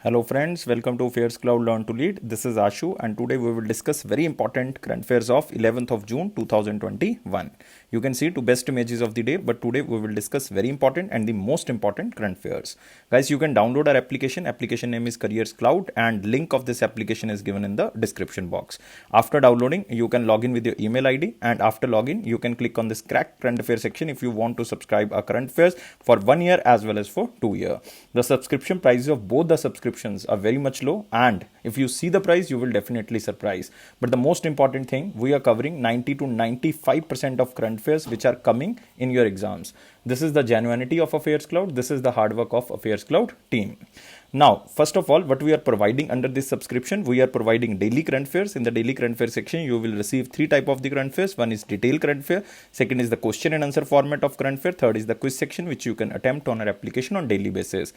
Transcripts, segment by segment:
Hello friends, welcome to Affairs Cloud Learn to Lead. This is Ashu and today we will discuss very important current affairs of 11th of June 2021. You can see two best images of the day, but today we will discuss very important and the most important current affairs. Guys, you can download our application. Application name is Careers Cloud and link of this application is given in the description box. After downloading, you can log in with your email ID and after login, you can click on this crack current affairs section if you want to subscribe our current affairs for 1 year as well as for 2 years. The subscription prices of both the subscriptions are very much low, and if you see the price you will definitely surprise. But the most important thing, we are covering 90 to 95% of current affairs which are coming in your exams. This is the genuinity of Affairs Cloud. This is the hard work of Affairs Cloud team. Now, first of all, what we are providing under this subscription, we are providing daily current affairs. In the daily current affairs section, you will receive three types of the current affairs. One is detailed current affair. Second is the question and answer format of current affair. Third is the quiz section, which you can attempt on our application on daily basis.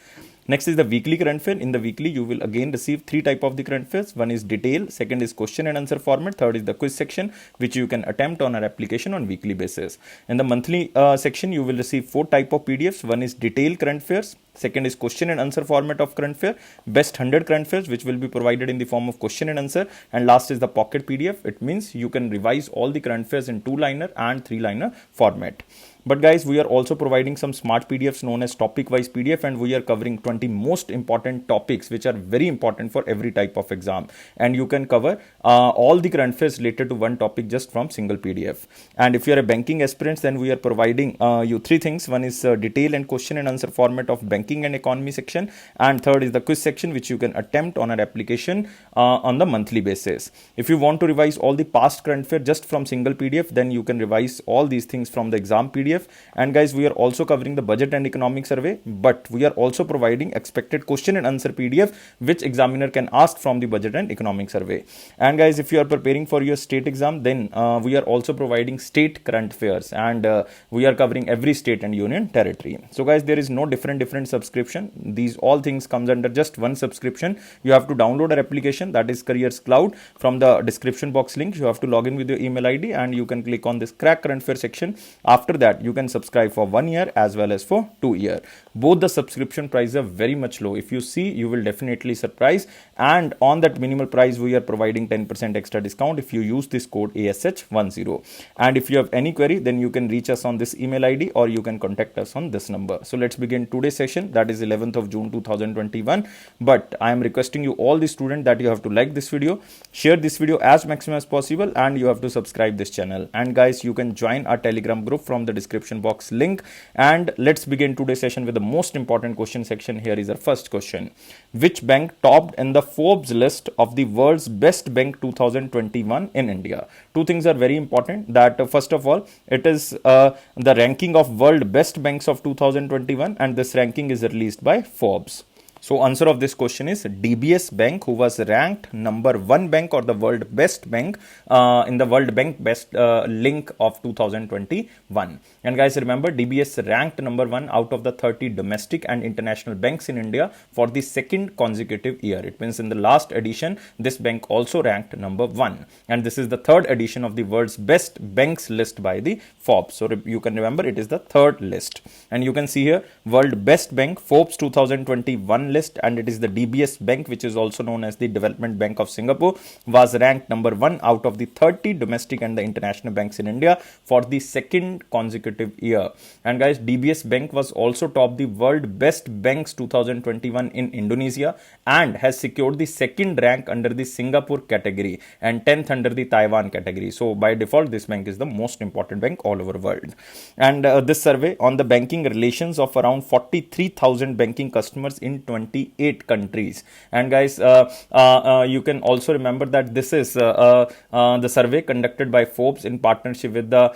Next is the weekly current affair. In the weekly, you will again receive three types of the current affairs. One is detail. Second is question and answer format. Third is the quiz section, which you can attempt on our application on weekly basis. In the monthly section, you will receive four types of PDFs. One is detailed current affairs. Second is question and answer format of current affair, best 100 current affairs which will be provided in the form of question and answer, and last is the pocket PDF. It means you can revise all the current affairs in 2-liner and 3-liner format. But guys, we are also providing some smart PDFs known as topic wise PDF, and we are covering 20 most important topics which are very important for every type of exam, and you can cover all the current affairs related to one topic just from single PDF. And if you are a banking aspirant, then we are providing you three things. One is detail and question and answer format of banking and economy section, and third is the quiz section which you can attempt on our application on the monthly basis. If you want to revise all the past current affairs just from single PDF, then you can revise all these things from the exam PDF. And guys, we are also covering the budget and economic survey, but we are also providing expected question and answer PDF which examiner can ask from the budget and economic survey. And guys, if you are preparing for your state exam, then we are also providing state current affairs, and we are covering every state and union territory. So guys, there is no different subscription. These all things comes under just one subscription. You have to download our application, that is Careers Cloud, from the description box link. You have to log in with your email ID and you can click on this crack current affair section. After that, you can subscribe for 1 year as well as for 2 years. Both the subscription prices are very much low. If you see, you will definitely surprise, and on that minimal price we are providing 10% extra discount if you use this code ASH10. And if you have any query, then you can reach us on this email ID or you can contact us on this number. So let's begin today's session, that is 11th of June 2021. But I am requesting you all the students that you have to like this video, share this video as maximum as possible, and you have to subscribe this channel. And guys, you can join our Telegram group from the description box link. And let's begin today's session with the most important question section. Here is our first question. Which bank topped in the Forbes list of the world's best bank 2021 in India? Two things are very important. That first of all, it is the ranking of world best banks of 2021, and this ranking is released by Forbes. So answer of this question is DBS Bank, who was ranked number 1 bank or the world best bank in the World Bank Best link of 2021. And guys, remember, DBS ranked number 1 out of the 30 domestic and international banks in India for the second consecutive year. It means in the last edition, this bank also ranked number 1. And this is the third edition of the world's best banks list by the Forbes. So you can remember, it is the third list. And you can see here, world best bank Forbes 2021 list, and it is the DBS Bank, which is also known as the Development Bank of Singapore, was ranked number 1 out of the 30 domestic and the international banks in India for the second consecutive year. And guys, DBS Bank was also topped the world best banks 2021 in Indonesia and has secured the second rank under the Singapore category and 10th under the Taiwan category. So by default, this bank is the most important bank all over the world. And this survey on the banking relations of around 43,000 banking customers in 28 countries. And guys, you can also remember that this is the survey conducted by Forbes in partnership with the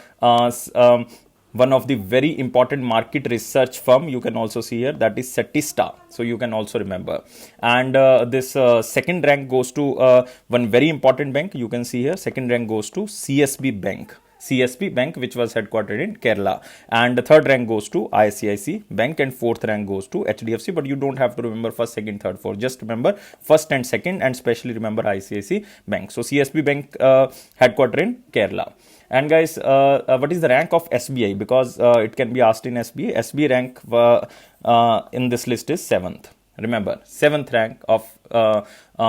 one of the very important market research firm. You can also see here, that is Statista. So you can also remember. And this second rank goes to one very important bank. You can see here, second rank goes to CSB Bank. CSB Bank, which was headquartered in Kerala. And the third rank goes to ICICI Bank, and fourth rank goes to HDFC. But you don't have to remember first, second, third, fourth. Just remember first and second, and especially remember ICICI Bank. So CSB Bank headquartered in Kerala. And guys, what is the rank of SBI? Because it can be asked in SBI. SBI rank in this list is 7th. Remember, seventh rank of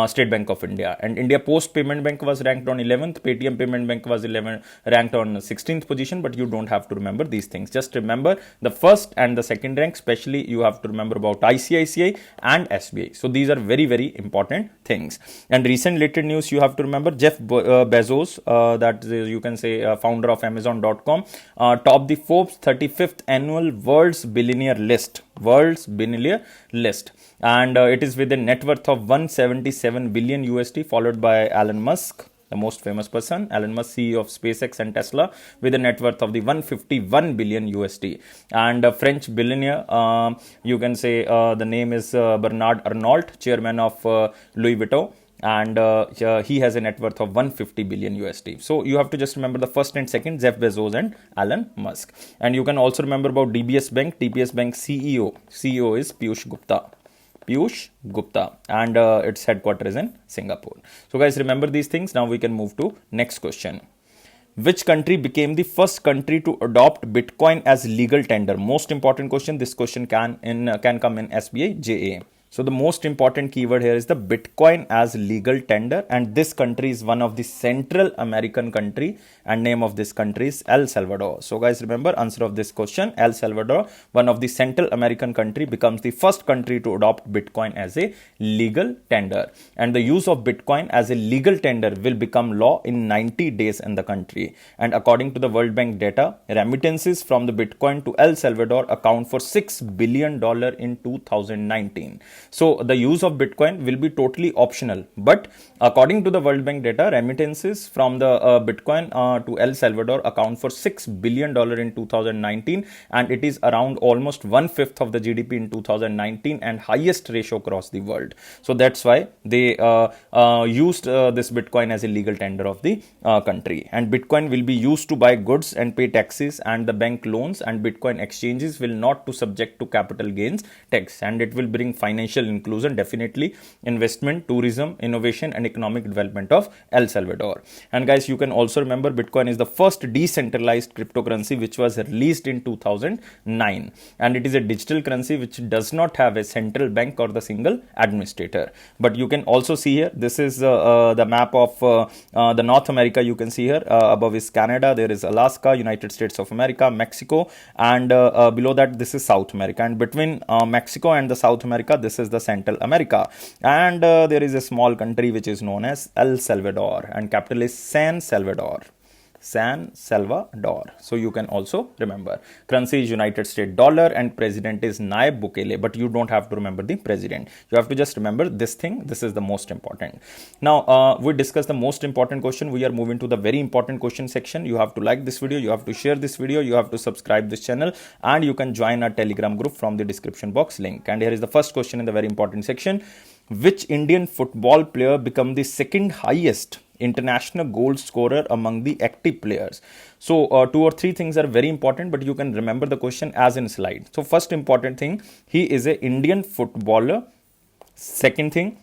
State Bank of India, and India Post Payment Bank was ranked on 11th. Paytm Payment Bank was ranked on 16th position. But you don't have to remember these things. Just remember the first and the second rank. Especially you have to remember about ICICI and SBI. So these are very, very important things. And recent related news you have to remember: Jeff Bezos, that is, you can say founder of Amazon.com, topped the Forbes 35th annual World's Billionaire list. And it is with a net worth of 177 billion USD, followed by Elon Musk, the most famous person. Elon Musk, CEO of SpaceX and Tesla, with a net worth of the 151 billion USD. And a French billionaire, you can say the name is Bernard Arnault, chairman of Louis Vuitton, and he has a net worth of 150 billion USD. So you have to just remember the first and second, Jeff Bezos and Elon Musk. And you can also remember about DBS Bank. TBS Bank CEO is Piyush Gupta, and its headquarters is in Singapore. So guys, remember these things. Now we can move to next question. Which country became the first country to adopt Bitcoin as legal tender? Most important question. This question can come in SBI JA. So the most important keyword here is the Bitcoin as legal tender, and this country is one of the Central American country, and name of this country is El Salvador. So guys, remember answer of this question: El Salvador, one of the Central American country, becomes the first country to adopt Bitcoin as a legal tender, and the use of Bitcoin as a legal tender will become law in 90 days in the country. And according to the World Bank data, remittances from the Bitcoin to El Salvador account for $6 billion in 2019. So the use of Bitcoin will be totally optional, but according to the World Bank data, remittances from the Bitcoin to El Salvador account for $6 billion in 2019, and it is around almost 1/5 of the GDP in 2019 and highest ratio across the world. So that's why they used this Bitcoin as a legal tender of the country. And Bitcoin will be used to buy goods and pay taxes and the bank loans, and Bitcoin exchanges will not to subject to capital gains tax, and it will bring financial inclusion, definitely investment, tourism, innovation and economic development of El Salvador. And guys, you can also remember Bitcoin is the first decentralized cryptocurrency which was released in 2009, and it is a digital currency which does not have a central bank or the single administrator. But you can also see here, this is the map of the North America. You can see here above is Canada, there is Alaska, United States of America, Mexico, and below that this is South America, and between Mexico and the South America, this is the Central America. And there is a small country which is known as El Salvador, and capital is San Salvador. So you can also remember currency is United States dollar and president is Nayib Bukele, but you don't have to remember the president. You have to just remember this thing. This is the most important. Now we discussed the most important question. We are moving to the very important question section. You have to like this video, you have to share this video, you have to subscribe this channel, and you can join our Telegram group from the description box link. And here is the first question in the very important section. Which Indian football player become the second highest international goal scorer among the active players? So 2 or 3 things are very important, but you can remember the question as in slide. So first important thing, he is a Indian footballer. Second thing,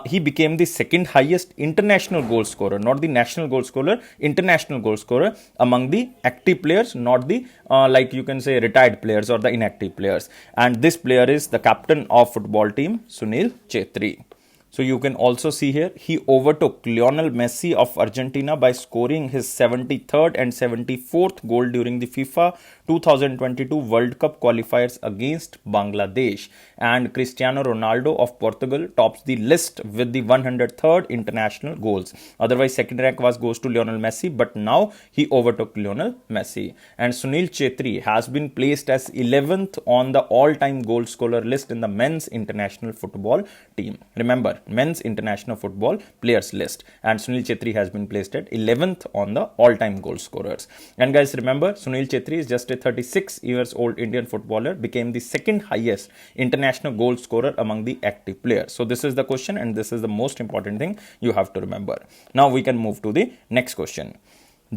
he became the second highest international goal scorer, not the national goal scorer, international goal scorer among the active players, not the like you can say retired players or the inactive players. And this player is the captain of football team, Sunil Chhetri. So you can also see here, he overtook Lionel Messi of Argentina by scoring his 73rd and 74th goal during the FIFA 2022 World Cup qualifiers against Bangladesh. And Cristiano Ronaldo of Portugal tops the list with the 103rd international goals. Otherwise, second rank goes to Lionel Messi, but now he overtook Lionel Messi. And Sunil Chhetri has been placed as 11th on the all-time goal scorer list in the men's international football team. Remember, men's international football players list, and Sunil Chhetri has been placed at 11th on the all-time goal scorers. And guys, remember, Sunil Chhetri is just a 36 years old Indian footballer, became the second highest international goal scorer among the active players. So this is the question, and this is the most important thing you have to remember. Now we can move to the next question.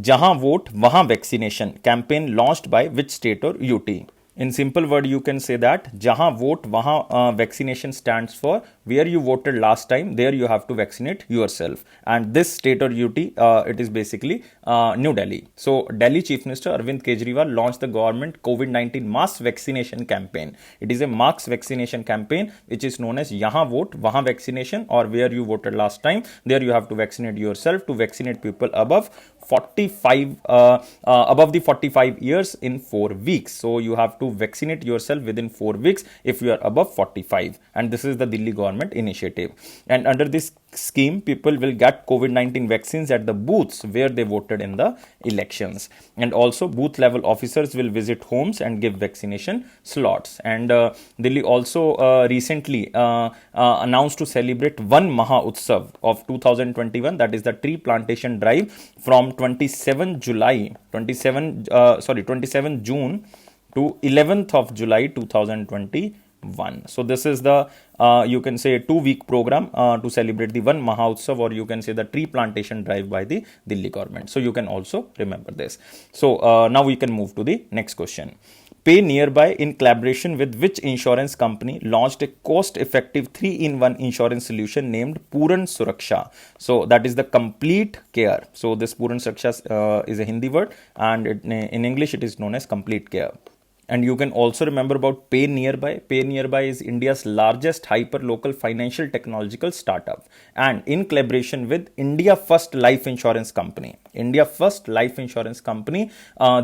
Jahan vote, wahan vaccination campaign launched by which state or UT? In simple word, you can say that jahan vote wahan vaccination stands for where you voted last time, there you have to vaccinate yourself. And this state or UT, it is basically New Delhi. So Delhi Chief Minister Arvind Kejriwal launched the government COVID-19 mass vaccination campaign. It is a mass vaccination campaign which is known as yahan vote wahan vaccination, or where you voted last time, there you have to vaccinate yourself, to vaccinate people above 45 above the 45 years in 4 weeks. So you have to vaccinate yourself within 4 weeks if you are above 45, and this is the Delhi government initiative. And under this scheme, people will get COVID-19 vaccines at the booths where they voted in the elections, and also booth level officers will visit homes and give vaccination slots. And Delhi also recently announced to celebrate One Maha Utsav of 2021, that is the tree plantation drive, from 27 June to 11th of July 2021. So this is the you can say 2-week program to celebrate the One Maha Utsav, or you can say the tree plantation drive by the Delhi government. So you can also remember this. So now we can move to the next question. Pay Nearby, in collaboration with which insurance company, launched a cost-effective 3-in-1 insurance solution named Puran Suraksha. So that is the complete care. So this Puran Suraksha is a Hindi word, and in English it is known as complete care. And you can also remember about Pay Nearby. Pay Nearby is India's largest hyper-local financial technological startup, and in collaboration with India First Life Insurance Company. India First Life Insurance Company,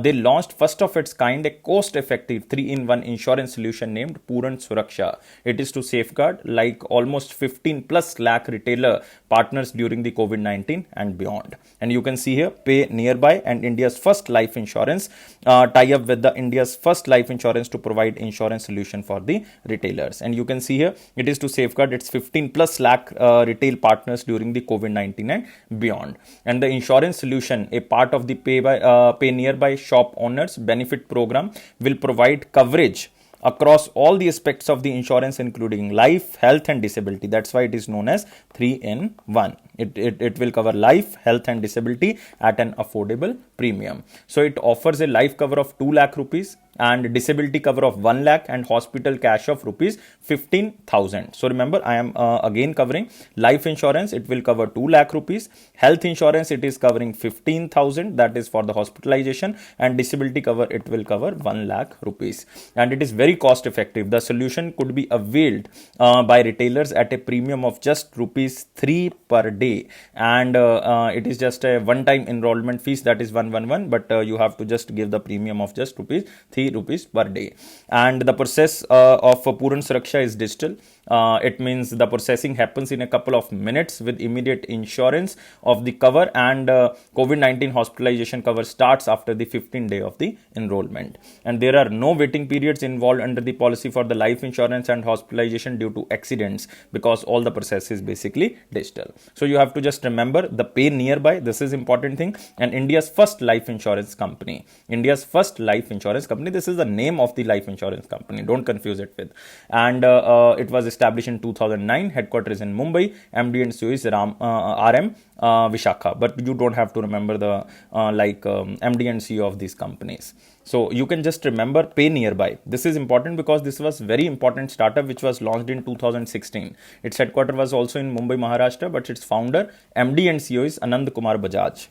they launched first of its kind a cost-effective 3-in-1 insurance solution named Puran Suraksha. It is to safeguard like almost 15 plus lakh retailer partners during the COVID-19 and beyond. And you can see here Pay Nearby and India's First Life Insurance tie up with the India's First Life Insurance to provide insurance solution for the retailers. And you can see here it is to safeguard its 15 plus lakh retail partners during the COVID-19 and beyond. And the insurance solution, a part of the Pay Nearby shop owners benefit program, will provide coverage across all the aspects of the insurance, including life, health and disability. That's why it is known as 3-in-1. It will cover life, health and disability at an affordable premium. So it offers a life cover of 2 lakh rupees and disability cover of 1 lakh and hospital cash of rupees 15,000. So remember, I am again covering life insurance. It will cover 2 lakh rupees. Health insurance, it is covering 15,000. That is for the hospitalization, and disability cover, it will cover 1 lakh rupees. And it is very cost effective. The solution could be availed by retailers at a premium of just rupees 3 per day. And it is just a one-time enrollment fees, that is 111, but you have to just give the premium of just ₹3 per day. And the process of Puran Suraksha is digital. It means the processing happens in a couple of minutes with immediate insurance of the cover, and COVID-19 hospitalization cover starts after the 15th day of the enrollment. And there are no waiting periods involved under the policy for the life insurance and hospitalization due to accidents, because all the process is basically digital. So you have to just remember the Pay Nearby. This is important thing. And India's First Life Insurance Company. India's First Life Insurance Company. This is the name of the life insurance company. Don't confuse it with. And it was established in 2009. Headquarters in Mumbai. MD and CEO is RM Vishakha. But you don't have to remember the MD and CEO of these companies. So you can just remember Pay Nearby. This is important because this was very important startup which was launched in 2016. Its headquarters was also in Mumbai, Maharashtra, but its founder, MD and CEO is Anand Kumar Bajaj.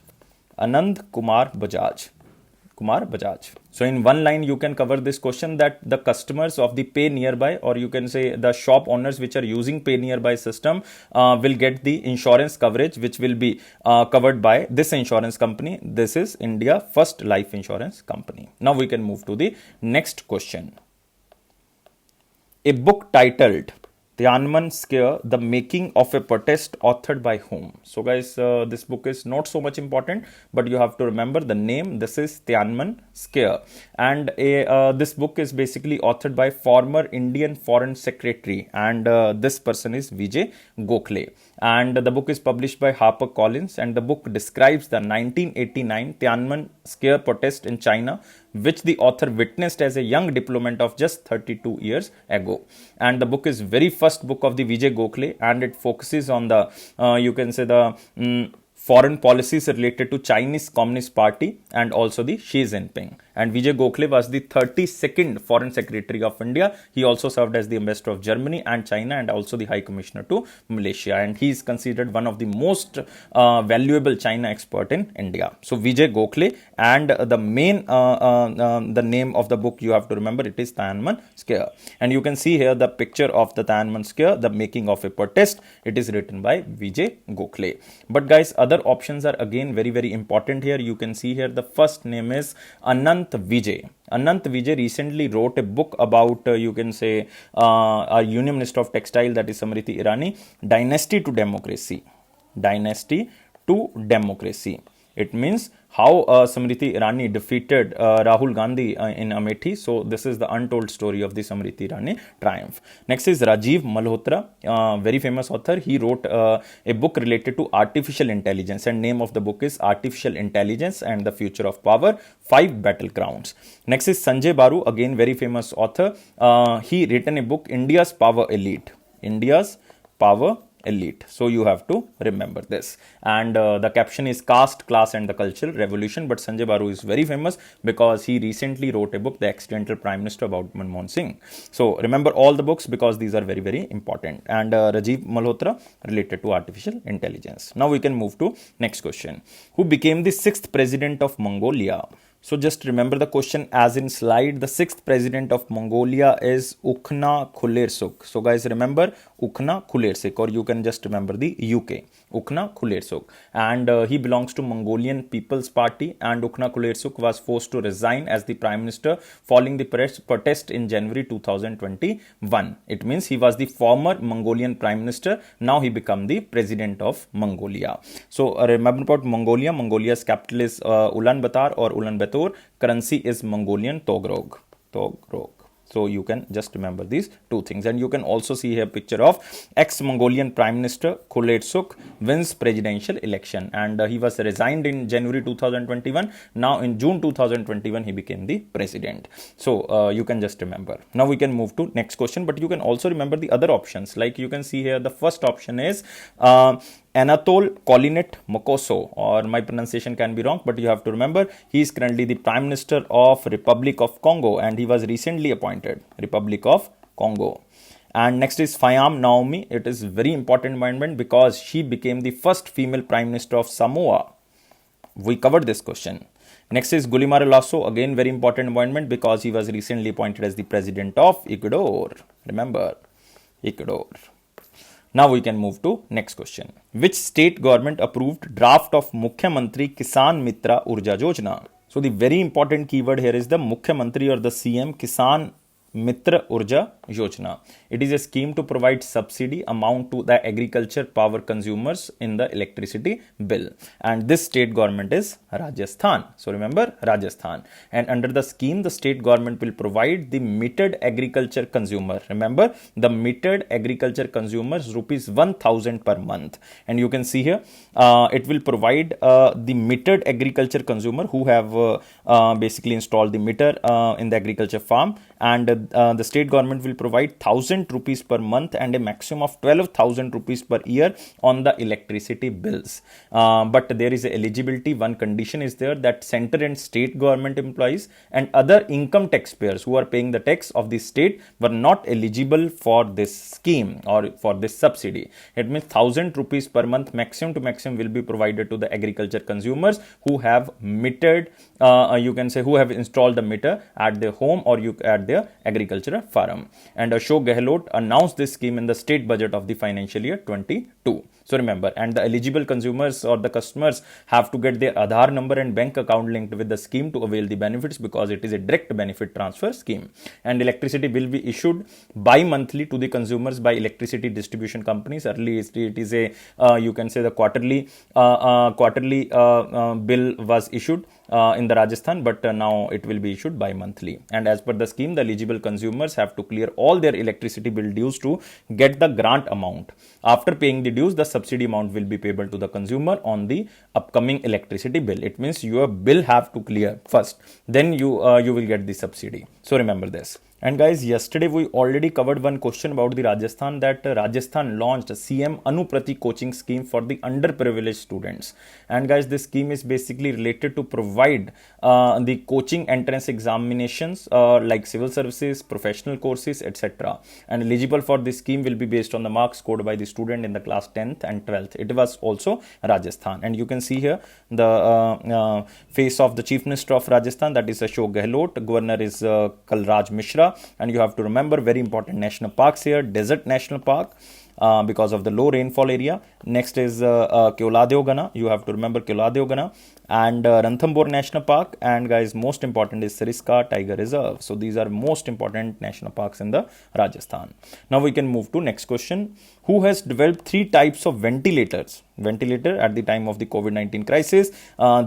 So in one line, you can cover this question, that the customers of the Pay Nearby, or you can say the shop owners which are using Pay Nearby system, will get the insurance coverage which will be covered by this insurance company. This is India First Life Insurance Company. Now we can move to the next question. A book titled Tiananmen Square, The Making of a Protest, authored by whom? So guys, this book is not so much important, but you have to remember the name. This is Tiananmen Square, and this book is basically authored by former Indian Foreign Secretary, and this person is Vijay Gokhale. And the book is published by HarperCollins, and the book describes the 1989 Tiananmen Square protest in China, which the author witnessed as a young diplomat of just 32 years ago. And the book is very first book of the Vijay Gokhale, and it focuses on the you can say the foreign policies related to Chinese Communist Party and also the Xi Jinping. And Vijay Gokhale was the 32nd Foreign Secretary of India. He also served as the Ambassador of Germany and China, and also the High Commissioner to Malaysia. And he is considered one of the most valuable China expert in India. So Vijay Gokhale, and the main the name of the book you have to remember, it is Tiananmen Square. And you can see here the picture of the Tiananmen Square, the making of a protest. It is written by Vijay Gokhale. But guys, other options are again very important here. You can see here the first name is Anant Vijay. Anant Vijay recently wrote a book about you can say our Union Minister of Textile, that is Samriti Irani, Dynasty to Democracy. Dynasty to Democracy. It means how Samriti Irani defeated Rahul Gandhi in Amethi. So this is the untold story of the Samriti Irani triumph. Next is Rajiv Malhotra, very famous author. He wrote a book related to artificial intelligence, and name of the book is Artificial Intelligence and the Future of Power, 5 Battlegrounds. Next is Sanjay Baru, again very famous author. He written a book, India's Power Elite. India's Power Elite. So you have to remember this. And the caption is Caste, Class and the Cultural Revolution. But Sanjay Baru is very famous because he recently wrote a book, The Accidental Prime Minister, about Manmohan Singh. So remember all the books because these are very important. And Rajiv Malhotra related to artificial intelligence. Now we can move to next question. Who became the 6th president of Mongolia? So just remember the question as in slide. The 6th president of Mongolia is Ukhna Khulesuk. So guys, remember Ukhna Khulesuk, or you can just remember the UK. Ukhna Khulesuk. And he belongs to Mongolian People's Party. And Ukhna Khulesuk was forced to resign as the prime minister following the protest in January 2021. It means he was the former Mongolian prime minister. Now he became the president of Mongolia. So remember about Mongolia. Mongolia's capital is Ulaanbaatar or Ulaanbaatar. Currency is Mongolian Togrog. So you can just remember these two things. And you can also see here a picture of ex-Mongolian Prime Minister Khulesuk wins presidential election. And he was resigned in January 2021. Now in June 2021, he became the president. So you can just remember. Now we can move to next question. But you can also remember the other options. Like you can see here, the first option is Anatol Kolinet Mokoso, or my pronunciation can be wrong, but you have to remember he is currently the Prime Minister of Republic of Congo, and he was recently appointed Republic of Congo. And next is Fayam Naomi. It is very important appointment because she became the first female Prime Minister of Samoa. We covered this question. Next is Guillermo Lasso, again very important appointment because he was recently appointed as the President of Ecuador. Remember, Ecuador. Now we can move to next question. Which state government approved draft of Mukhyamantri Kisan Mitra Urja Yojana? So the very important keyword here is the Mukhyamantri or the CM Kisan Mitra Urja Yojana. It is a scheme to provide subsidy amount to the agriculture power consumers in the electricity bill. And this state government is Rajasthan. So remember, Rajasthan. And under the scheme, the state government will provide the metered agriculture consumer. Remember, the metered agriculture consumers rupees 1,000 per month. And you can see here, it will provide the metered agriculture consumer who have basically installed the meter in the agriculture farm. And the state government will provide 1,000 rupees per month and a maximum of 12,000 rupees per year on the electricity bills. But there is a eligibility. One condition is there that center and state government employees and other income taxpayers who are paying the tax of the state were not eligible for this scheme or for this subsidy. It means 1,000 rupees per month maximum to maximum will be provided to the agriculture consumers who have metered, you can say who have installed the meter at their home or at their agricultural farm. And Ashok Gehlot announced this scheme in the state budget of the financial year 22. So remember, and the eligible consumers or the customers have to get their Aadhaar number and bank account linked with the scheme to avail the benefits because it is a direct benefit transfer scheme. And electricity will be issued bi-monthly to the consumers by electricity distribution companies. Earlier it is a, you can say the quarterly bill was issued in the Rajasthan, but now it will be issued bi-monthly. And as per the scheme, the eligible consumers have to clear all their electricity bill dues to get the grant amount. After paying the dues, the subsidy amount will be payable to the consumer on the upcoming electricity bill. It means your bill have to clear first, then you will get the subsidy. So remember this. And guys, yesterday we already covered one question about the Rajasthan, that Rajasthan launched CM Anuprati coaching scheme for the underprivileged students. And guys, this scheme is basically related to provide the coaching entrance examinations like civil services, professional courses, etc. And eligible for this scheme will be based on the marks scored by the student in the class 10th and 12th. It was also Rajasthan. And you can see here the face of the Chief Minister of Rajasthan, that is Ashok Gehlot. Governor is Kalraj Mishra. And you have to remember very important national parks here: Desert National Park, because of the low rainfall area. Next is Keoladeo. You have to remember Keoladeo, and Ranthambore National Park. And guys, most important is Sariska Tiger Reserve. So these are most important national parks in the Rajasthan. Now we can move to next question. Who has developed 3 types of ventilators? Ventilator at the time of the COVID-19 crisis.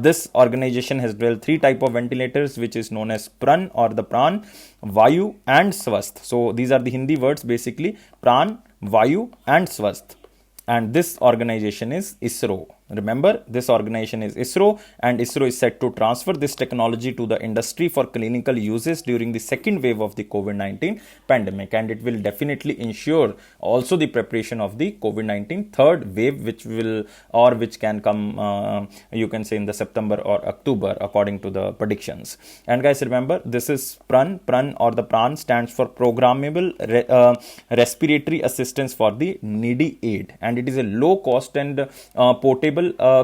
This organization has developed 3 types of ventilators, which is known as Pran or the Pran, Vayu and Swasth. So these are the Hindi words basically: Pran, Vayu and Swasth. And this organization is ISRO. Remember, this organization is ISRO, and ISRO is set to transfer this technology to the industry for clinical uses during the second wave of the COVID-19 pandemic. And it will definitely ensure also the preparation of the COVID-19 third wave, which can come, you can say, in the September or October, according to the predictions. And guys, remember, this is Pran. Pran or the Pran stands for Programmable Respiratory Assistance for the Needy Aid. And it is a low cost and portable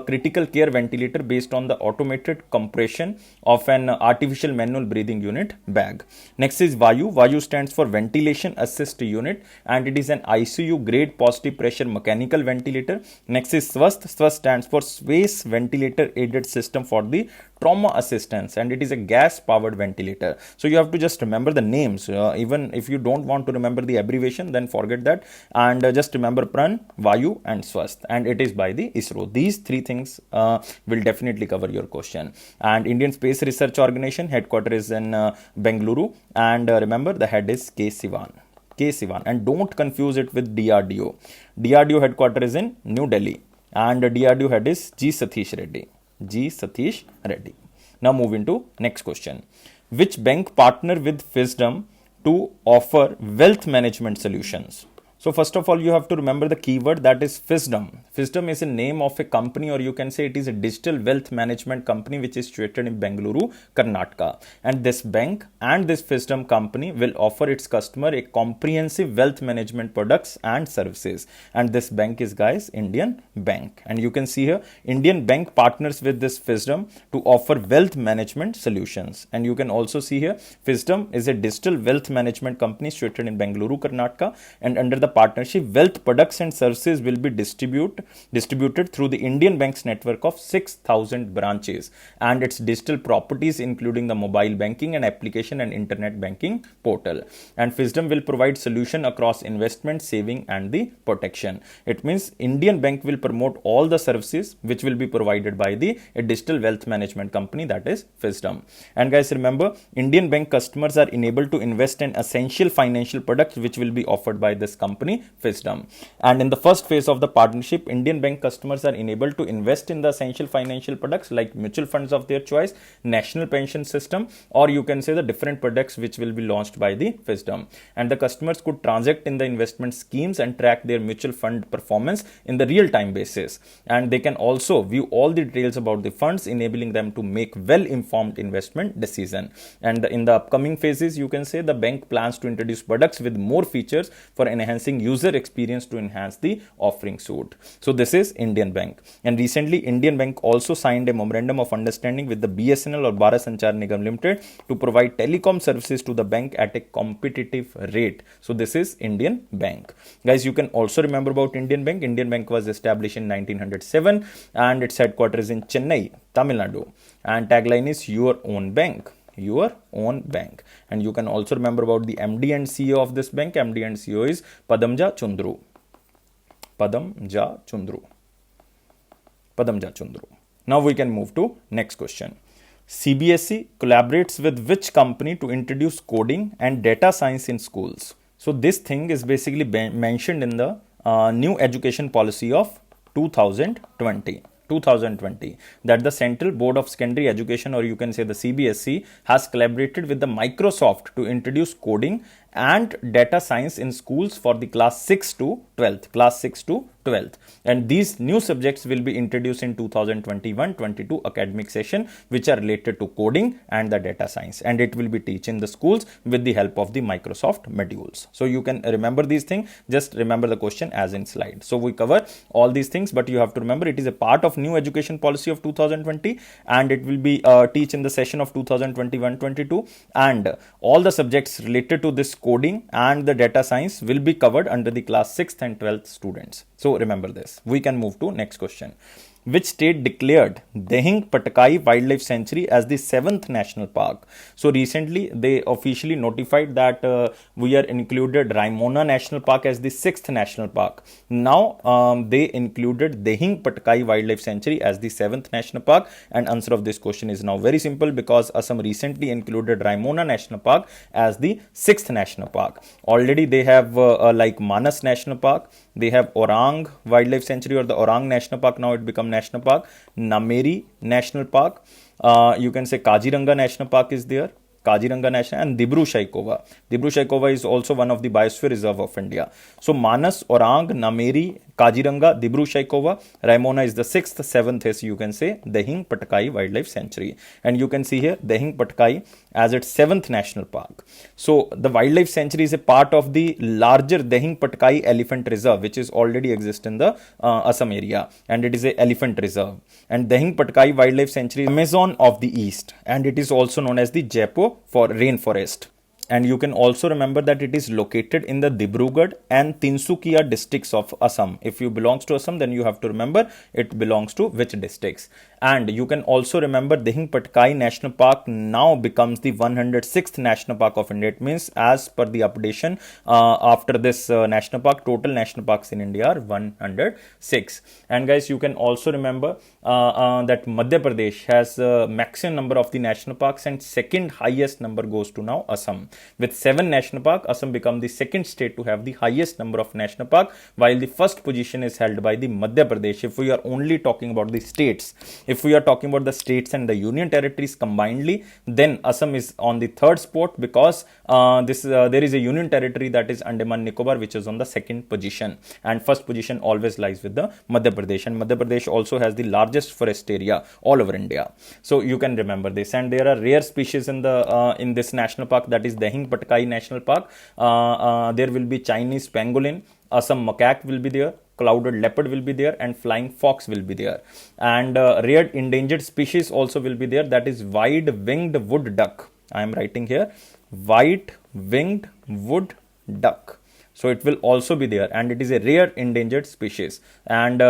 critical care ventilator based on the automated compression of an artificial manual breathing unit bag. Next is Vayu. Vayu stands for Ventilation Assist Unit, and it is an ICU grade positive pressure mechanical ventilator. Next is Swasth. Swasth stands for Space Ventilator Aided System for the Trauma Assistance, and it is a gas powered ventilator. So you have to just remember the names. Even if you don't want to remember the abbreviation, then forget that, and just remember Pran, Vayu and Swasth, and it is by the ISRO. These 3 things will definitely cover your question. And Indian Space Research Organization headquarters is in Bengaluru, and remember the head is K. Sivan. K. Sivan, and don't confuse it with DRDO. DRDO headquarters is in New Delhi, and DRDO head is G. Satish Reddy. G. Satish Reddy. Now moving to next question. Which bank partner with Fisdom to offer wealth management solutions? So first of all, you have to remember the keyword, that is Fisdom. Fisdom is a name of a company, or you can say it is a digital wealth management company which is situated in Bengaluru, Karnataka. And this bank and this Fisdom company will offer its customer a comprehensive wealth management products and services. And this bank is, guys, Indian Bank. And you can see here, Indian Bank partners with this Fisdom to offer wealth management solutions. And you can also see here, Fisdom is a digital wealth management company situated in Bengaluru, Karnataka, and under the partnership, wealth products and services will be distributed through the Indian Bank's network of 6,000 branches and its digital properties, including the mobile banking and application and internet banking portal. And Fisdom will provide solution across investment, saving and the protection. It means Indian Bank will promote all the services which will be provided by a digital wealth management company, that is Fisdom. And guys, remember, Indian Bank customers are enabled to invest in essential financial products which will be offered by this company, Fisdom. And in the first phase of the partnership, Indian Bank customers are enabled to invest in the essential financial products like mutual funds of their choice, national pension system, or you can say the different products which will be launched by the Fisdom. And the customers could transact in the investment schemes and track their mutual fund performance in the real-time basis. And they can also view all the details about the funds, enabling them to make well-informed investment decision. And in the upcoming phases, you can say the bank plans to introduce products with more features for enhancing user experience to enhance the offering suite. So this is Indian Bank. And recently, Indian Bank also signed a memorandum of understanding with the BSNL or Bharat Sanchar Nigam Limited to provide telecom services to the bank at a competitive rate. So this is Indian Bank. Guys, you can also remember about Indian Bank. Indian Bank was established in 1907 and its headquarters is in Chennai, Tamil Nadu. And tagline is your own bank. Your own bank. And you can also remember about the MD and CEO of this bank. MD and CEO is Padamja Chundru. Padamja Chundru. Padamja Chundru. Now we can move to next question. CBSE collaborates with which company to introduce coding and data science in schools? So this thing is basically mentioned in the new education policy of 2020. 2020, that the Central Board of Secondary Education, or you can say the CBSE, has collaborated with the Microsoft to introduce coding and data science in schools for the class 6 to 12th, and these new subjects will be introduced in 2021-22 academic session, which are related to coding and the data science, and it will be taught in the schools with the help of the Microsoft modules. So you can remember these things, just remember the question as in slide. So we cover all these things, but you have to remember it is a part of new education policy of 2020, and it will be teach in the session of 2021-22, and all the subjects related to this coding and the data science will be covered under the class 6th and 12th students. So remember this. We can move to next question. Which state declared Dehing Patkai Wildlife Sanctuary as the 7th national park? So recently they officially notified that we are included Raimona National Park as the 6th national park. Now they included Dehing Patkai Wildlife Sanctuary as the 7th national park, and answer of this question is now very simple, because Assam recently included Raimona National Park as the 6th national park. Already they have like Manas National Park, they have Orang Wildlife Sanctuary, or the Orang National Park, now it become National Park, Nameri National Park, you can say Kaziranga National Park is there, Kaziranga National, and Dibru-Saikhowa. Dibru-Saikhowa is also one of the biosphere reserve of India. So Manas, Orang, Nameri, Kaziranga, Dibru-Saikhowa, Raimona is the 6th, 7th is, you can say, Dehing Patkai Wildlife Sanctuary. And you can see here Dehing Patkai as its 7th national park. So the wildlife sanctuary is a part of the larger Dehing Patkai Elephant Reserve, which is already exist in the Assam area, and it is a elephant reserve. And Dehing Patkai Wildlife Sanctuary is Amazon of the East, and it is also known as the Jaipo for rainforest. And you can also remember that it is located in the Dibrugarh and Tinsukia districts of Assam. If you belongs to Assam, then you have to remember it belongs to which districts. And you can also remember Dehing Patkai National Park now becomes the 106th National Park of India. It means as per the updation after this national park, total national parks in India are 106. And guys, you can also remember that Madhya Pradesh has maximum number of the national parks, and second highest number goes to now Assam. With 7 national parks, Assam become the second state to have the highest number of national parks, while the first position is held by the Madhya Pradesh. If we are only talking about the states, if we are talking about the states and the union territories combinedly, then Assam is on the third spot, because there is a union territory, that is Andaman Nicobar, which is on the second position, and first position always lies with the Madhya Pradesh. And Madhya Pradesh also has the largest forest area all over India. So you can remember this. And there are rare species in the in this national park, that is Dehing Patkai National Park. There will be Chinese pangolin, Assam macaque will be there, clouded leopard will be there, and flying fox will be there. And rare endangered species also will be there, that is wide-winged wood duck. I am writing here, white-winged wood duck. So it will also be there, and it is a rare endangered species. And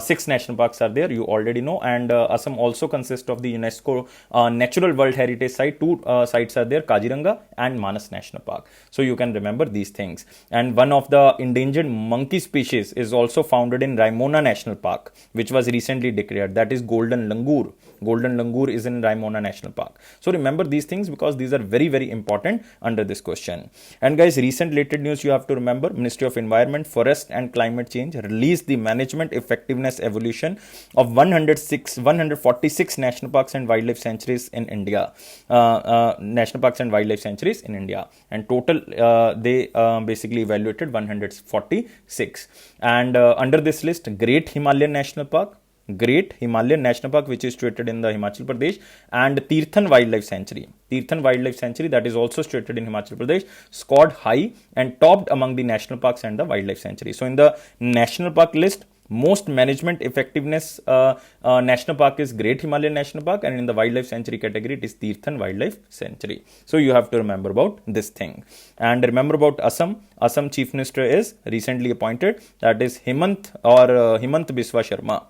6 national parks are there, you already know. And Assam also consists of the UNESCO Natural World Heritage Site. 2 sites are there, Kaziranga and Manas National Park. So you can remember these things. And one of the endangered monkey species is also founded in Raimona National Park, which was recently declared, that is golden langur. Golden langur is in Raimona National Park. So remember these things, because these are very, very important under this question. And guys, recent related news you have to remember: Ministry of Environment, Forest and Climate Change released the management effectiveness evaluation of 146 national parks and wildlife sanctuaries in India. National parks and wildlife sanctuaries in India, and total they basically evaluated 146. And under this list, Great Himalayan National Park, which is situated in the Himachal Pradesh, and Tirthan Wildlife Sanctuary. That is also situated in Himachal Pradesh, scored high and topped among the national parks and the wildlife sanctuary. So in the national park list, most management effectiveness national park is Great Himalayan National Park, and in the wildlife sanctuary category it is Tirthan Wildlife Sanctuary. So you have to remember about this thing. And remember about Assam. Assam Chief Minister is recently appointed, that is Himant Biswa Sharma,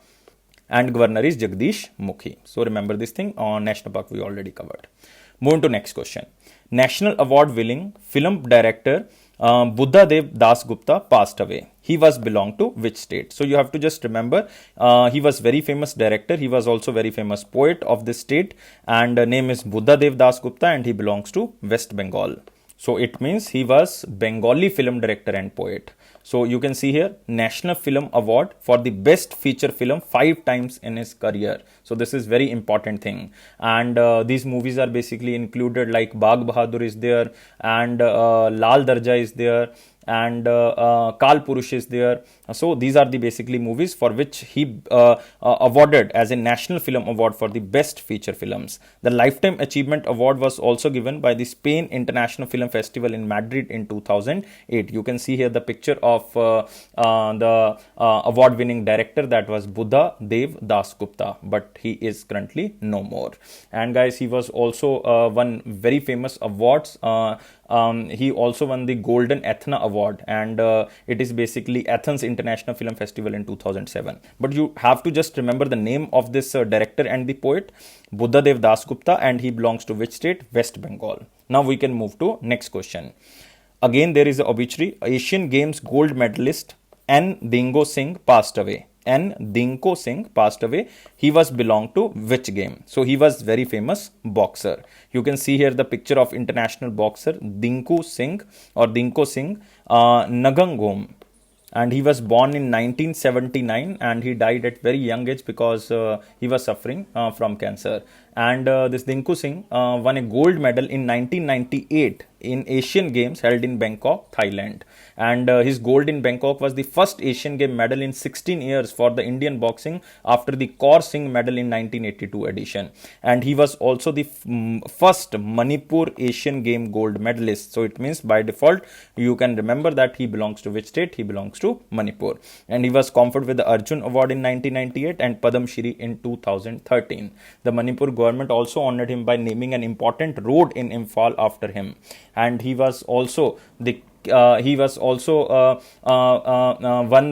and Governor is Jagdish Mukhi. So remember this thing. On national park we already covered. Moving to next question. National award winning film director Buddha Dev Das Gupta passed away. He was belong to which state? So you have to just remember he was very famous director. He was also very famous poet of this state, and name is Buddha Dev Das Gupta, and he belongs to West Bengal. So it means he was Bengali film director and poet. So you can see here National Film Award for the best feature film 5 times in his career. So this is very important thing. And these movies are basically included, like Bagh Bahadur is there, and Lal Darja is there, and Kal Purush is there. So these are the basically movies for which he awarded as a National Film Award for the best feature films. The Lifetime Achievement Award was also given by the Spain International Film Festival in Madrid in 2008. You can see here the picture of the award winning director, that was Buddha Dev Dasgupta, but he is currently no more. And guys, he was also won very famous awards. He also won the Golden Ethna Award, and it is basically Athens International Film Festival in 2007. But you have to just remember the name of this director and the poet, Buddha Dev Dasgupta, and he belongs to which state? West Bengal. Now we can move to next question. Again, there is a obituary. Asian Games gold medalist N. Dingo Singh passed away. N. Dinko Singh passed away. He was belonged to which game? So he was very famous boxer. You can see here the picture of international boxer Dinku Singh or Dinko Singh Nagangom. And he was born in 1979 and he died at very young age because he was suffering from cancer. And this Dinku Singh won a gold medal in 1998 in Asian Games held in Bangkok, Thailand. And his gold in Bangkok was the first Asian Game medal in 16 years for the Indian boxing after the Kaur Singh medal in 1982 edition. And he was also the first Manipur Asian Game gold medalist. So it means by default, you can remember that he belongs to which state? He belongs to Manipur. And he was conferred with the Arjun Award in 1998 and Padam Shri in 2013. The Manipur government also honored him by naming an important road in Imphal after him. And he was also won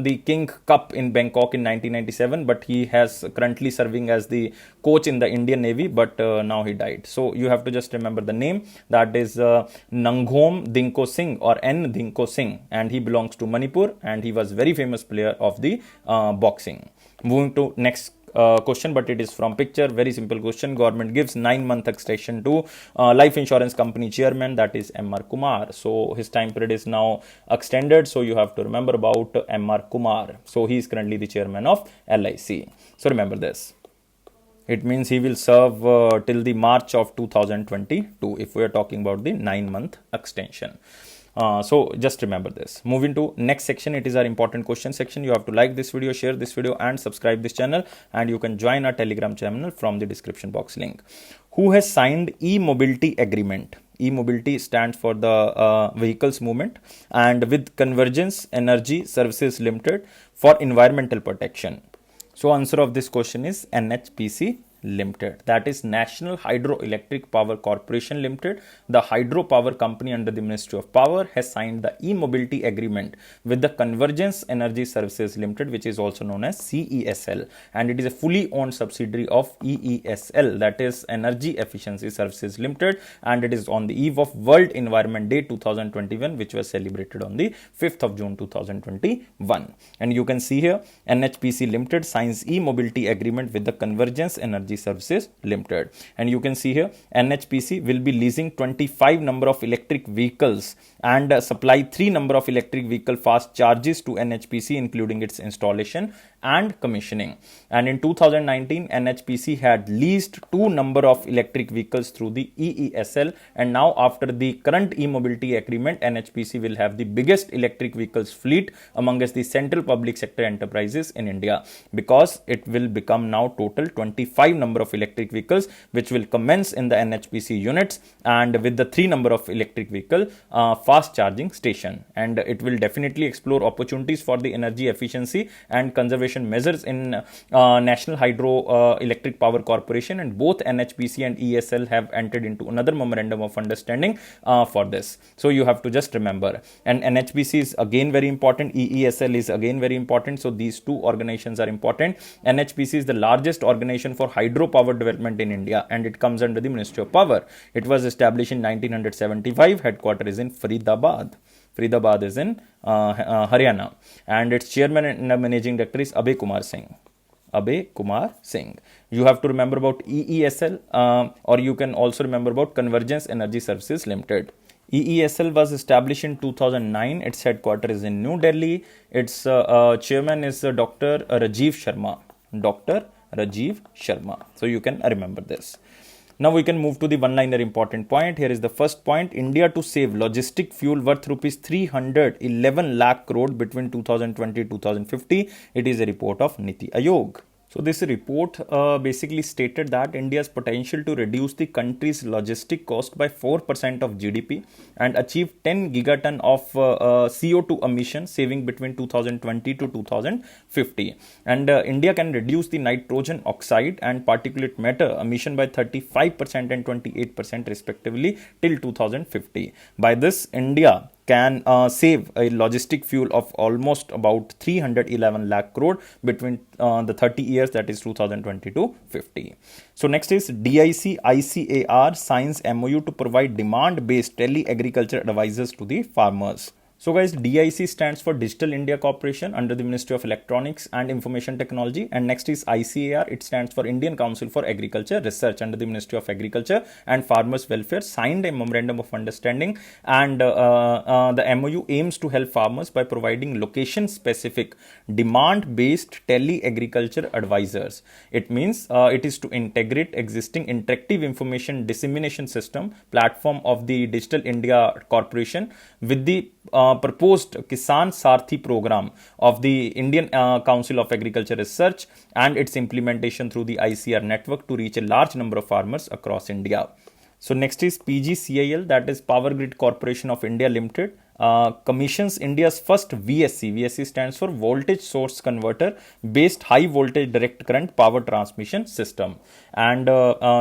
the King Cup in Bangkok in 1997, but he has currently serving as the coach in the Indian Navy, but now he died. So you have to just remember the name, that is Nanghom Dinko Singh or N. Dinko Singh, and he belongs to Manipur, and he was very famous player of the boxing. Moving to next question, but it is from picture. Very simple question. Government gives 9-month extension to life insurance company chairman, that is M.R. Kumar. So his time period is now extended. So you have to remember about M.R. Kumar. So he is currently the chairman of LIC. So remember this. It means he will serve till the March of 2022 if we are talking about the 9-month extension. So just remember this. Moving to next section, it is our important question section. You have to like this video, share this video and subscribe this channel, and you can join our Telegram channel from the description box link. Who has signed e-mobility agreement? E-mobility stands for the vehicles movement, and with Convergence Energy Services Limited for environmental protection. So answer of this question is NHPC Limited, that is National Hydroelectric Power Corporation Limited. The hydropower company under the Ministry of Power has signed the e-mobility agreement with the Convergence Energy Services Limited, which is also known as CESL, and it is a fully owned subsidiary of EESL, that is Energy Efficiency Services Limited, and it is on the eve of World Environment Day 2021, which was celebrated on the 5th of June 2021. And you can see here NHPC Limited signs e-mobility agreement with the Convergence Energy Services Limited, and you can see here NHPC will be leasing 25 number of electric vehicles and supply 3 number of electric vehicle fast charges to NHPC, including its installation and commissioning. And in 2019, NHPC had leased 2 number of electric vehicles through the EESL, and now after the current e-mobility agreement, NHPC will have the biggest electric vehicles fleet amongst the central public sector enterprises in India, because it will become now total 25 number of electric vehicles which will commence in the NHPC units, and with the 3 number of electric vehicle fast charging station. And it will definitely explore opportunities for the energy efficiency and conservation measures in National Hydro Electric Power Corporation, and both NHPC and ESL have entered into another memorandum of understanding for this. So you have to just remember, and NHPC is again very important, EESL is again very important. So these two organizations are important. NHPC is the largest organization for hydropower development in India, and it comes under the Ministry of Power. It was established in 1975. Headquarters is in Faridabad. Faridabad is in Haryana, and its chairman and managing director is Abhay Kumar Singh. Abhay Kumar Singh. You have to remember about EESL, or you can also remember about Convergence Energy Services Limited. EESL was established in 2009. Its headquarters is in New Delhi. Its chairman is Dr. Rajiv Sharma. Dr. Rajiv Sharma. So you can remember this. Now we can move to the one-liner important point. Here is the first point. India to save logistic fuel worth rupees 311 lakh crore between 2020-2050. It is a report of Niti Aayog. So this report basically stated that India's potential to reduce the country's logistic cost by 4% of GDP and achieve 10 gigaton of CO2 emission saving between 2020 to 2050. And India can reduce the nitrogen oxide and particulate matter emission by 35% and 28% respectively till 2050. By this, India can save a logistic fuel of almost about 311 lakh crore between the 30 years, that is 2020 to 50. So next is DIC ICAR signs MOU to provide demand-based tele-agriculture advisors to the farmers. So guys, DIC stands for Digital India Corporation under the Ministry of Electronics and Information Technology, and next is ICAR. It stands for Indian Council for Agriculture Research under the Ministry of Agriculture and Farmers Welfare, signed a memorandum of understanding, and the MOU aims to help farmers by providing location-specific demand-based tele-agriculture advisors. It means it is to integrate existing interactive information dissemination system platform of the Digital India Corporation with the proposed Kisan Sarthi program of the Indian Council of Agriculture Research and its implementation through the ICR network to reach a large number of farmers across India. So next is PGCIL, that is Power Grid Corporation of India Limited. Commissions India's first VSC. VSC stands for Voltage Source Converter based high voltage direct current power transmission system, and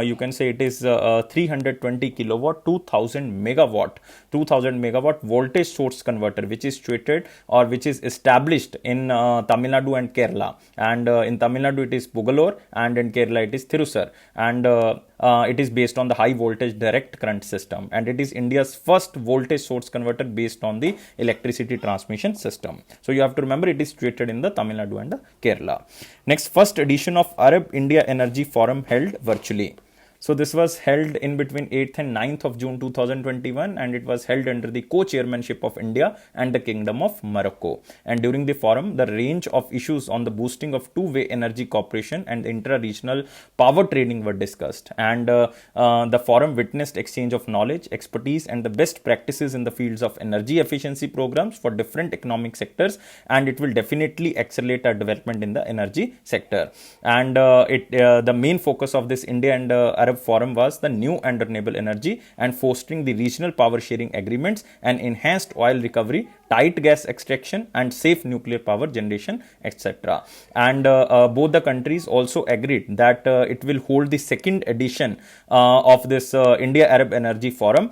you can say it is 320 kilowatt 2000 megawatt voltage source converter, which is situated or which is established in Tamil Nadu and Kerala, and in Tamil Nadu it is Pugalur and in Kerala it is Thrissur, and it is based on the high voltage direct current system, and it is India's first voltage source converter based on the electricity transmission system. So you have to remember it is situated in the Tamil Nadu and the Kerala. Next, first edition of Arab India Energy Forum held virtually. So this was held in between 8th and 9th of June 2021, and it was held under the co-chairmanship of India and the Kingdom of Morocco. And during the forum, the range of issues on the boosting of two-way energy cooperation and intra-regional power trading were discussed. And the forum witnessed exchange of knowledge, expertise, and the best practices in the fields of energy efficiency programs for different economic sectors, and it will definitely accelerate our development in the energy sector. And the main focus of this India and Arab Forum was the new and renewable energy and fostering the regional power sharing agreements and enhanced oil recovery, tight gas extraction, and safe nuclear power generation, etc. And both the countries also agreed that it will hold the second edition of this India Arab Energy Forum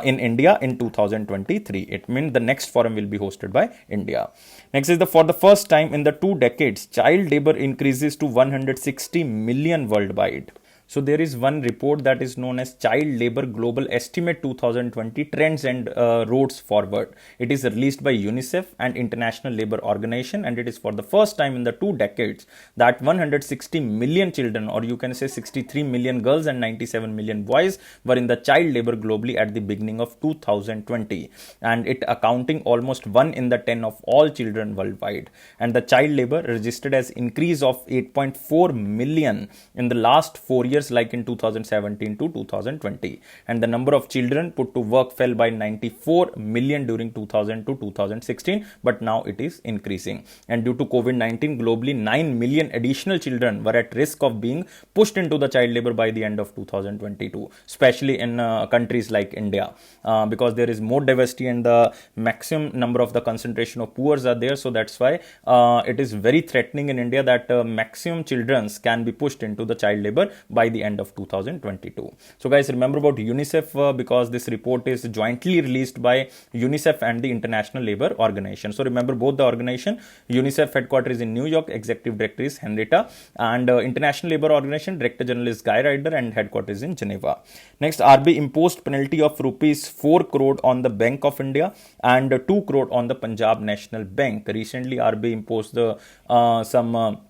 in India in 2023. It means the next forum will be hosted by India. Next is for the first time in the 2 decades, child labor increases to 160 million worldwide. So there is one report that is known as Child Labor Global Estimate 2020 Trends and Roads Forward. It is released by UNICEF and International Labour Organization, and it is for the first time in the 2 decades that 160 million children, or you can say 63 million girls and 97 million boys, were in the child labor globally at the beginning of 2020, and it accounting almost 1 in the 10 of all children worldwide. And the child labor registered as increase of 8.4 million in the last 4 years, like in 2017 to 2020, and the number of children put to work fell by 94 million during 2000 to 2016, but now it is increasing. And due to COVID-19, globally 9 million additional children were at risk of being pushed into the child labor by the end of 2022, especially in countries like India, because there is more diversity and the maximum number of the concentration of poor are there. So that's why it is very threatening in India that maximum children can be pushed into the child labor by the end of 2022. So guys, remember about UNICEF because this report is jointly released by UNICEF and the International Labour Organization. So remember both the organization. UNICEF headquarters is in New York, executive director is Henrietta, and International Labour Organization director general is Guy Ryder, and headquarters in Geneva. Next, RBI imposed penalty of rupees 4 crore on the Bank of India and 2 crore on the Punjab National Bank. Recently RBI imposed the some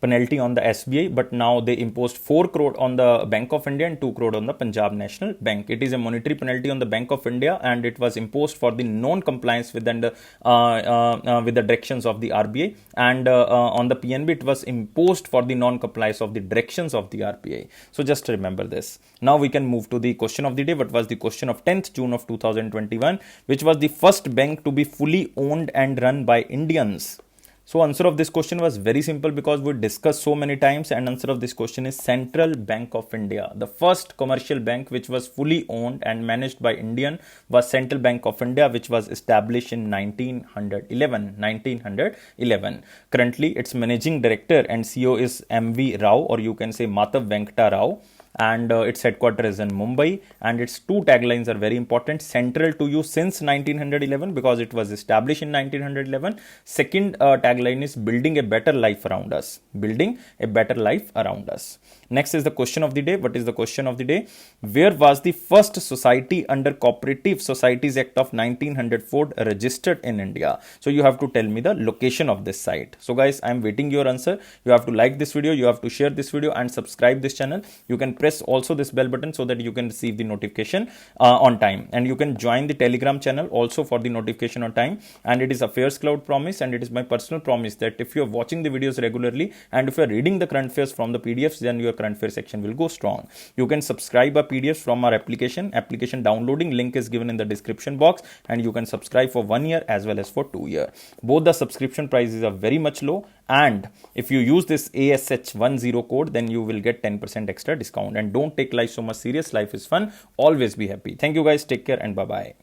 penalty on the SBI, but now they imposed 4 crore on the Bank of India and 2 crore on the Punjab National Bank. It is a monetary penalty on the Bank of India, and it was imposed for the non-compliance with the directions of the RBI, and on the PNB it was imposed for the non-compliance of the directions of the RBI. So just remember this. Now we can move to the question of the day. What was the question of 10th June of 2021? Which was the first bank to be fully owned and run by Indians? So answer of this question was very simple, because we discussed so many times, and answer of this question is Central Bank of India. The first commercial bank which was fully owned and managed by Indian was Central Bank of India, which was established in 1911. Currently its managing director and CEO is M.V. Rao, or you can say Madhav Venkata Rao, and its headquarters is in Mumbai, and its 2 taglines are very important: central to you since 1911, because it was established in 1911. Second tagline is building a better life around us. Building a better life around us. Next is the question of the day. What is the question of the day? Where was the first society under Cooperative Societies Act of 1904 registered in India? So you have to tell me the location of this site. So guys, I am waiting your answer. You have to like this video, you have to share this video, and subscribe this channel. You can press also this bell button so that you can receive the notification on time, and you can join the Telegram channel also for the notification on time. And it is Affairs Cloud promise, and it is my personal promise that if you are watching the videos regularly and if you are reading the current affairs from the PDFs, then your current affairs section will go strong. You can subscribe our PDFs from our application downloading link is given in the description box, and you can subscribe for 1 year as well as for 2 years. Both the subscription prices are very much low, and if you use this ASH10 code, then you will get 10% extra discount. And don't take life so much serious. Life is fun. Always be happy. Thank you guys. Take care and bye bye.